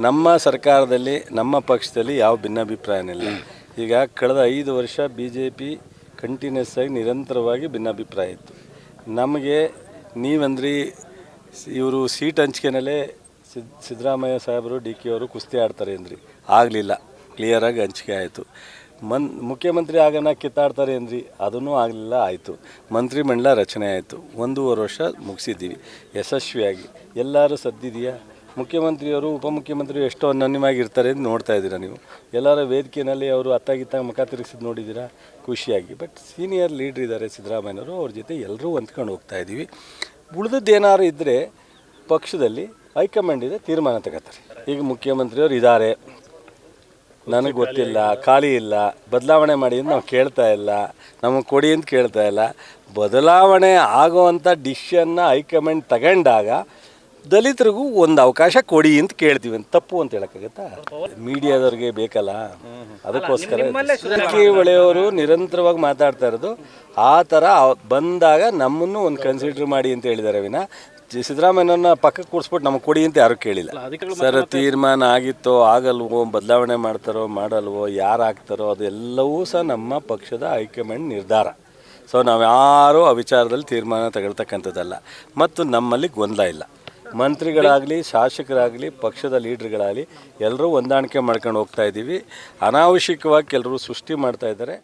ನಮ್ಮ ಸರ್ಕಾರದಲ್ಲಿ ನಮ್ಮ ಪಕ್ಷದಲ್ಲಿ ಯಾವ ಭಿನ್ನಾಭಿಪ್ರಾಯನಿಲ್ಲ. ಈಗ ಕಳೆದ 5 ವರ್ಷ BJP ಕಂಟಿನ್ಯೂಸ್ ಆಗಿ ನಿರಂತರವಾಗಿ ಭಿನ್ನಾಭಿಪ್ರಾಯ ಇತ್ತು. ನಮಗೆ ನೀವಂದ್ರಿ ಇವರು ಸೀಟ್ ಹಂಚಿಕೆನಲ್ಲೇ ಸಿದ್ದರಾಮಯ್ಯ ಸಾಹೇಬರು DK ಅವರು ಕುಸ್ತಿ ಆಡ್ತಾರೆ ಅಂದ್ರಿ, ಆಗಲಿಲ್ಲ. ಕ್ಲಿಯರಾಗಿ ಹಂಚಿಕೆ ಆಯಿತು. ಮುಖ್ಯಮಂತ್ರಿ ಆಗೋಣ ಕಿತ್ತಾಡ್ತಾರೆ ಅಂದ್ರಿ, ಅದೂ ಆಗಲಿಲ್ಲ, ಆಯಿತು. ಮಂತ್ರಿಮಂಡಲ ರಚನೆ ಆಯಿತು. 1.5 ವರ್ಷ ಮುಗಿಸಿದ್ದೀವಿ ಯಶಸ್ವಿಯಾಗಿ. ಎಲ್ಲರೂ ಸದ್ದಿದೆಯಾ? ಮುಖ್ಯಮಂತ್ರಿಯವರು ಉಪಮುಖ್ಯಮಂತ್ರಿ ಎಷ್ಟು ಅನನ್ಯವಾಗಿರ್ತಾರೆ ಅಂತ ನೋಡ್ತಾ ಇದ್ದೀರಾ ನೀವು. ಎಲ್ಲರ ವೇದಿಕೆಯಲ್ಲಿ ಅವರು ಅತ್ತಾಗಿತ್ತಾಗ ಮುಖ ತಿರುಗಿಸಿದ್ದು ನೋಡಿದ್ದೀರಾ, ಖುಷಿಯಾಗಿ. ಬಟ್ ಸೀನಿಯರ್ ಲೀಡ್ರ್ ಇದ್ದಾರೆ ಸಿದ್ದರಾಮಯ್ಯನವರು, ಅವ್ರ ಜೊತೆ ಎಲ್ಲರೂ ಹೊಂದ್ಕೊಂಡು ಹೋಗ್ತಾ ಇದ್ದೀವಿ. ಉಳಿದದ್ದೇನಾದ್ರು ಇದ್ದರೆ ಪಕ್ಷದಲ್ಲಿ ಹೈಕಮಾಂಡ್ ಇದೆ, ತೀರ್ಮಾನ ತಗೋತಾರೆ. ಈಗ ಮುಖ್ಯಮಂತ್ರಿಯವರು ಇದ್ದಾರೆ, ನನಗೆ ಗೊತ್ತಿಲ್ಲ, ಖಾಲಿ ಇಲ್ಲ, ಬದಲಾವಣೆ ಮಾಡಿ ಅಂತ ನಾವು ಕೇಳ್ತಾ ಇಲ್ಲ, ನಮಗೆ ಕೊಡಿ ಅಂತ ಕೇಳ್ತಾ ಇಲ್ಲ. ಬದಲಾವಣೆ ಆಗೋವಂಥ ಡಿಸಿಷನ್ನ ಹೈಕಮಾಂಡ್ ತಗೊಂಡಾಗ ದಲಿತರಿಗೂ ಒಂದು ಅವಕಾಶ ಕೊಡಿ ಅಂತ ಕೇಳ್ತೀವಿ. ಅಂತ ತಪ್ಪು ಅಂತ ಹೇಳೋಕ್ಕಾಗತ್ತಾ? ಮೀಡಿಯಾದವ್ರಿಗೆ ಬೇಕಲ್ಲ, ಅದಕ್ಕೋಸ್ಕರ ಜಾರಕಿಹೊಳಿಯವರು ನಿರಂತರವಾಗಿ ಮಾತಾಡ್ತಾ ಇರೋದು ಆ ಥರ ಬಂದಾಗ ನಮ್ಮನ್ನು ಒಂದು ಕನ್ಸಿಡರ್ ಮಾಡಿ ಅಂತ ಹೇಳಿದ್ದಾರೆ ವಿನ ಸಿದ್ದರಾಮಯ್ಯನ ಪಕ್ಕಕ್ಕೆ ಕೂರಿಸ್ಬಿಟ್ಟು ನಮಗೆ ಕೊಡಿ ಅಂತ ಯಾರು ಕೇಳಿಲ್ಲ. ಸರ್, ತೀರ್ಮಾನ ಆಗಿತ್ತೋ ಆಗಲ್ವೋ, ಬದಲಾವಣೆ ಮಾಡ್ತಾರೋ ಮಾಡಲ್ವೋ, ಯಾರು ಆಗ್ತಾರೋ ಅದೆಲ್ಲವೂ ಸಹ ನಮ್ಮ ಪಕ್ಷದ ಹೈಕಮಾಂಡ್ ನಿರ್ಧಾರ. ಸೊ ನಾವು ಯಾರೂ ಆ ವಿಚಾರದಲ್ಲಿ ತೀರ್ಮಾನ ತಗೊಳ್ತಕ್ಕಂಥದ್ದಲ್ಲ. ಮತ್ತು ನಮ್ಮಲ್ಲಿ ಗೊಂದಲ ಇಲ್ಲ. ಮಂತ್ರಿಗಳಾಗಲಿ, ಶಾಸಕರಾಗಲಿ, ಪಕ್ಷದ ಲೀಡ್ರ್ಗಳಾಗಲಿ ಎಲ್ಲರೂ ಹೊಂದಾಣಿಕೆ ಮಾಡ್ಕೊಂಡು ಹೋಗ್ತಾ ಇದ್ದೀವಿ. ಅನಾವಶ್ಯಕವಾಗಿ ಕೆಲವರು ಸೃಷ್ಟಿ ಮಾಡ್ತಾ ಇದ್ದಾರೆ.